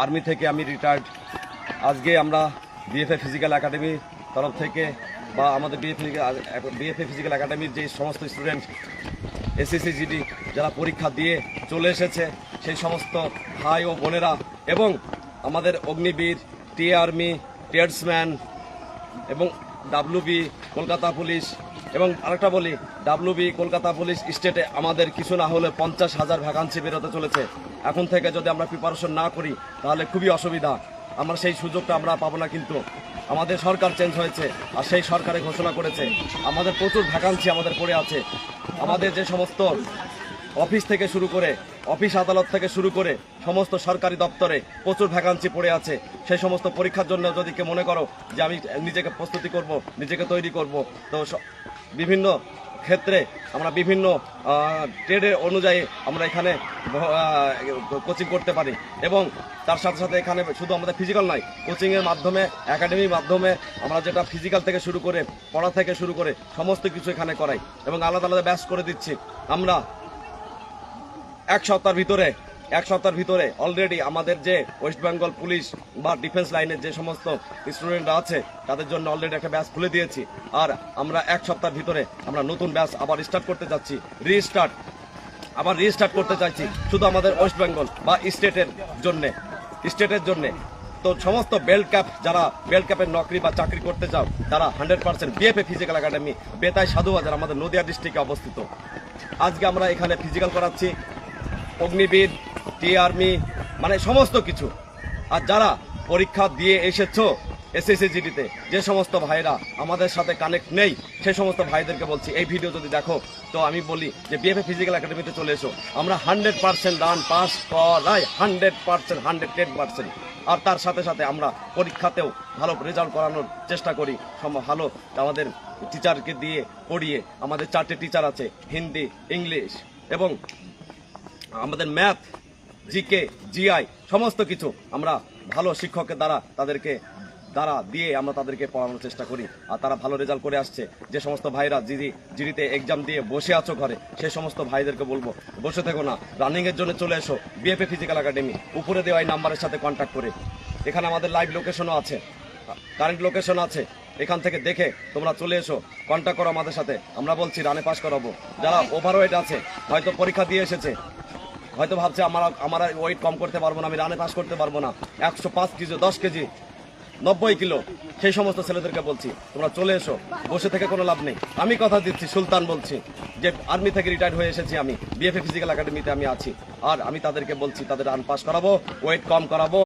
Army থেকে আমি retired. আজকে আমরা বিএফএ ফিজিক্যাল একাডেমি তরফ থেকে বা আমাদের বিএফএ ফিজিক্যাল একাডেমির যে সমস্ত স্টুডেন্ট এসএসসি জিডি যারা পরীক্ষা দিয়ে চলে এসেছে সেই সমস্ত ভাই ও বোনেরা এবং আমাদের অগ্নিবীর, টি আর্মি, ট্রেডসম্যান এবং ডাব্লিউবি কলকাতা পুলিশ এবং আরেকটা বলি ডাব্লিউবি কলকাতা পুলিশ স্টেটে আমাদের কিছু না হলে 50,000 ভ্যাকান্সি বেরোতে চলেছে। এখন থেকে যদি আমরা প্রিপারেশন না করি তাহলে খুবই অসুবিধা, আমরা সেই সুযোগটা আমরা পাবো না। কিন্তু আমাদের সরকার চেঞ্জ হয়েছে আর সেই সরকারে ঘোষণা করেছে আমাদের প্রচুর ভ্যাকান্সি আমাদের পড়ে আছে। আমাদের যে সমস্ত অফিস থেকে শুরু করে অফিস আদালত থেকে শুরু করে সমস্ত সরকারি দপ্তরে প্রচুর ভ্যাকান্সি পড়ে আছে। সেই সমস্ত পরীক্ষার জন্য যদি কেউ মনে করো যে আমি নিজেকে প্রস্তুতি করব, নিজেকে তৈরি করব, তো বিভিন্ন ক্ষেত্রে আমরা বিভিন্ন ট্রেডের অনুযায়ী আমরা এখানে কোচিং করতে পারি এবং তার সাথে সাথে এখানে শুধু আমাদের ফিজিক্যাল নয়, কোচিংয়ের মাধ্যমে একাডেমির মাধ্যমে আমরা যেটা ফিজিক্যাল থেকে শুরু করে পড়া থেকে শুরু করে সমস্ত কিছু এখানে করাই এবং আলাদা আলাদা ব্যাচ করে দিচ্ছি। আমরা এক সপ্তাহের ভিতরে অলরেডি আমাদের যে ওয়েস্ট বেঙ্গল পুলিশ বা ডিফেন্স লাইনের যে সমস্ত স্টুডেন্টরা আছে তাদের জন্য অলরেডি একটা ব্যাচ খুলে দিয়েছি। আর আমরা এক সপ্তাহের ভিতরে আমরা নতুন ব্যাচ আবার স্টার্ট করতে যাচ্ছি, রিস্টার্ট করতে চাইছি শুধু আমাদের ওয়েস্ট বেঙ্গল বা স্টেটের জন্যে। তো সমস্ত বেল্ট ক্যাপ যারা বেল্ট ক্যাপের নকরি বা চাকরি করতে চাও তারা 100% বিএফএ ফিজিক্যাল একাডেমি বেতাই সাধুবাজার আমাদের নদিয়া ডিস্ট্রিক্টে অবস্থিত। আজকে আমরা এখানে ফিজিক্যাল করাচ্ছি, অগ্নিবীর, টি আর্মি, মানে সমস্ত কিছু। আর যারা পরীক্ষা দিয়ে এসেছো এসএসসি জিডিতে যে সমস্ত ভাইরা আমাদের সাথে কানেক্ট নেই সেই সমস্ত ভাইদেরকে বলছি এই ভিডিও যদি দেখো তো আমি বলি যে বিএফএ ফিজিক্যাল একাডেমিতে চলে এসো। আমরা 100% রান পাস করাই, 110%। আর তার সাথে সাথে আমরা পরীক্ষাতেও ভালো রেজাল্ট করানোর চেষ্টা করি। ভালো আমাদের টিচারকে দিয়ে পড়িয়ে, আমাদের 4টে টিচার আছে, হিন্দি, ইংলিশ এবং আমাদের ম্যাথ, জিকে, জিআই সমস্ত কিছু আমরা ভালো শিক্ষকের দ্বারা দিয়ে আমরা তাদেরকে পড়ানোর চেষ্টা করি। আর তারা ভালো রেজাল্ট করে আসছে। যে সমস্ত ভাইরা জিডিতে এক্সাম দিয়ে বসে আছো ঘরে সেই সমস্ত ভাইদেরকে বলবো বসে থেকো না, রানিংয়ের জন্য চলে এসো বিএফএ ফিজিক্যাল একাডেমি। উপরে দেওয়া এই নাম্বারের সাথে কন্ট্যাক্ট করে, এখানে আমাদের লাইভ লোকেশনও আছে, কারেন্ট লোকেশন আছে, এখান থেকে দেখে তোমরা চলে এসো, কন্ট্যাক্ট করো আমাদের সাথে। আমরা বলছি রানে পাস করাবো। যারা ওভারওয়েট আছে, হয়তো পরীক্ষা দিয়ে এসেছে, হয়তো ভাবছে আমার ওয়েট কম করতে পারবো না, আমি রানে পাস করতে পারবো না, 105 কেজি, 10 কেজি, 90 কিলো, সেই সমস্ত ছেলেদেরকে বলছি তোমরা চলে এসো, বসে থেকে কোনো লাভ নেই। আমি কথা দিচ্ছি, সুলতান বলছি, যে আর্মি থেকে রিটায়ার্ড হয়ে এসেছি, আমি বিএফএ ফিজিক্যাল একাডেমিতে আমি আছি। আর আমি তাদেরকে বলছি তাদের রান পাস করাবো, ওয়েট কম করাবো।